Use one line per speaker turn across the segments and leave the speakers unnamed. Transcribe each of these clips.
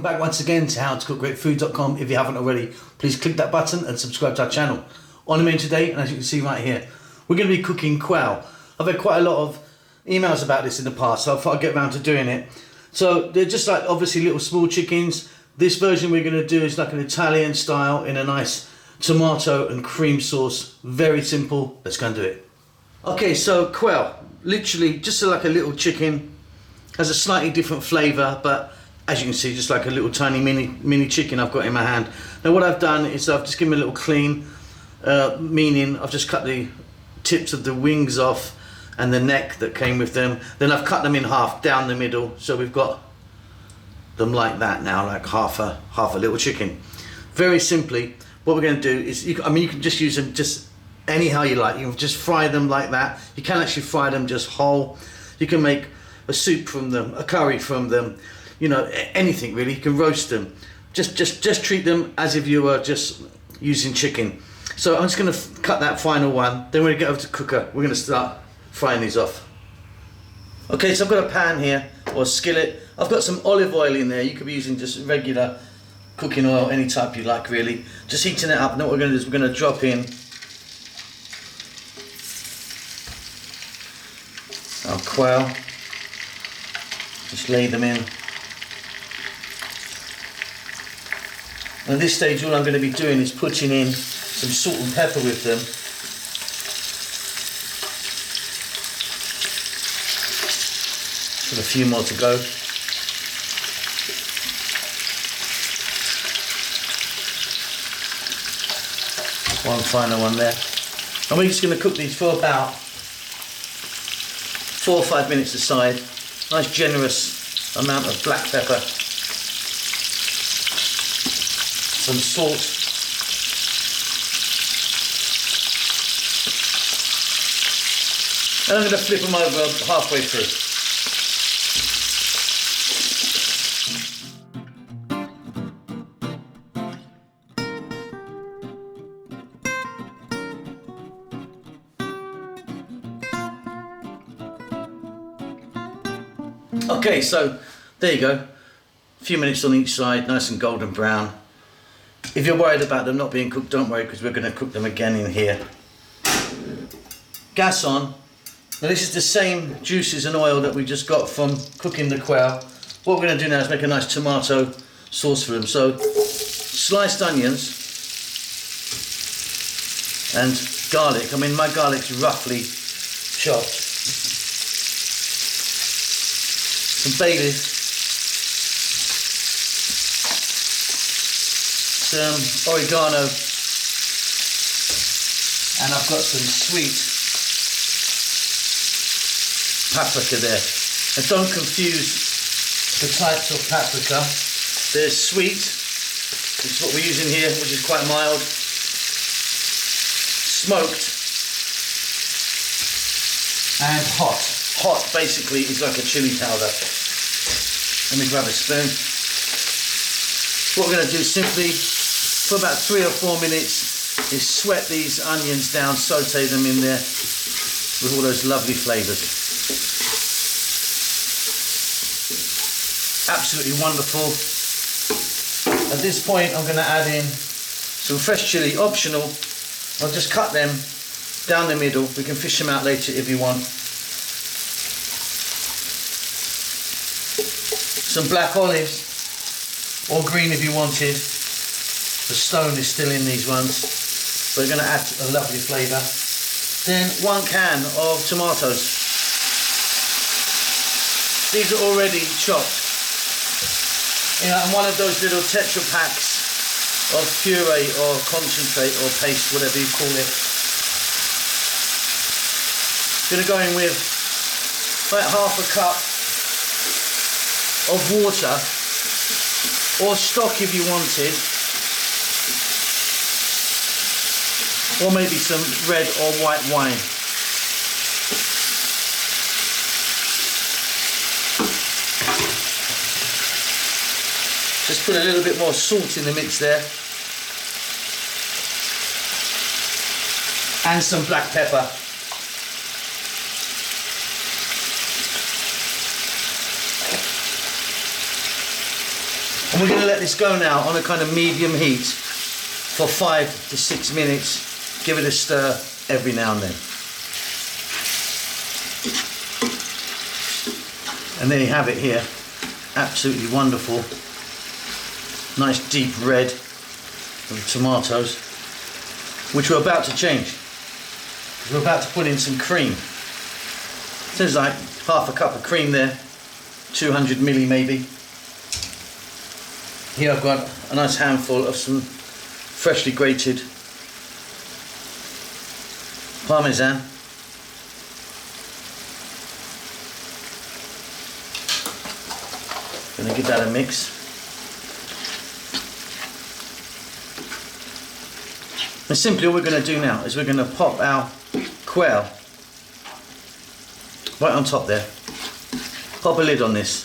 back once again to howtocookgreatfood.com. If you haven't already, please click that button and subscribe to our channel. On the menu today, and as you can see right here, we're going to be cooking quail. I've had quite a lot of emails about this in the past, so I thought I'd get around to doing it. So they're just like obviously little small chickens. This version we're going to do is like an Italian style in a nice tomato and cream sauce. Very simple. Let's go and do it. Okay, so quail, literally just like a little chicken, has a slightly different flavour, but as you can see, just like a little tiny mini chicken I've got in my hand. Now what I've done is I've just given it a little clean, meaning I've just cut the tips of the wings off and the neck that came with them. Then I've cut them in half down the middle, so we've got them like that now, like half a little chicken. Very simply, what we're going to do is, you can just use them just anyhow you like. You can just fry them like that. You can actually fry them just whole. You can make a soup from them, a curry from them, you know, anything really. You can roast them. Just treat them as if you were just using chicken. So I'm just going to cut that final one. Then we're going to get over to cooker. We're going to start frying these off. Okay, so I've got a pan here, or a skillet. I've got some olive oil in there. You could be using just regular cooking oil, any type you like really. Just heating it up. And what we're going to do is we're going to drop in our quail. Just lay them in. And at this stage all I'm going to be doing is putting in some salt and pepper with them. Got a few more to go. One final one there. And we're just going to cook these for about 4 or 5 minutes aside. Nice generous amount of black pepper. Some salt. And I'm going to flip them over halfway through. Okay, so there you go. A few minutes on each side, nice and golden brown. If you're worried about them not being cooked, don't worry, because we're going to cook them again in here. Gas on. Now this is the same juices and oil that we just got from cooking the quail. What we're going to do now is make a nice tomato sauce for them. So sliced onions and garlic. I mean, my garlic's roughly chopped. Some bay leaf, some oregano, and I've got some sweet paprika there. And don't confuse the types of paprika. There's sweet, which is what we're using here, which is quite mild. Smoked and hot. Hot basically is like a chili powder. Let me grab a spoon. What we're going to do simply for about 3 or 4 minutes is sweat these onions down, saute them in there with all those lovely flavours. Absolutely wonderful. At this point I'm going to add in some fresh chilli, optional. I'll just cut them down the middle. We can fish them out later if you want. Some black olives, or green if you wanted. The stone is still in these ones. We're going to add a lovely flavour. Then 1 can of tomatoes. These are already chopped. You know, and one of those little Tetra packs of puree or concentrate or paste, whatever you call it. Going to go in with about half a cup of water, or stock if you wanted, or maybe some red or white wine. Just put a little bit more salt in the mix there, and some black pepper. And we're going to let this go now on a kind of medium heat for 5 to 6 minutes. Give it a stir every now and then. And there you have it here. Absolutely wonderful. Nice deep red of the tomatoes, which we're about to change. We're about to put in some cream. Sounds like half a cup of cream there, 200 milli maybe. Here I've got a nice handful of some freshly grated Parmesan. Gonna give that a mix. And simply all we're going to do now is we're going to pop our quail right on top there. Pop a lid on this.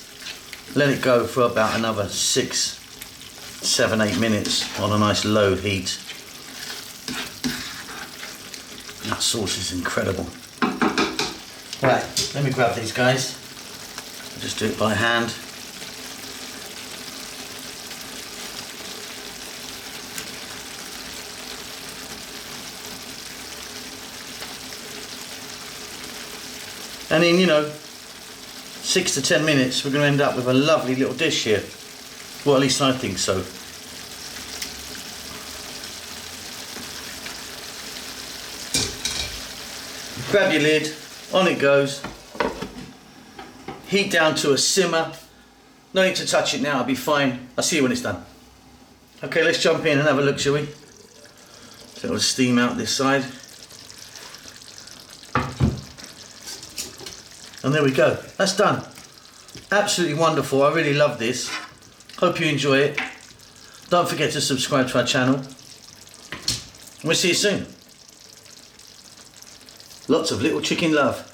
Let it go for about another 6, 7, 8 minutes on a nice low heat. That sauce is incredible. Right, let me grab these guys. I'll just do it by hand. And in, 6 to 10 minutes, we're going to end up with a lovely little dish here. Well, at least I think so. Grab your lid, on it goes. Heat down to a simmer. No need to touch it now, it'll be fine. I'll see you when it's done. Okay, let's jump in and have a look, shall we? So it'll steam out this side. And there we go, that's done. Absolutely wonderful, I really love this. Hope you enjoy it. Don't forget to subscribe to our channel. We'll see you soon. Lots of little chicken love.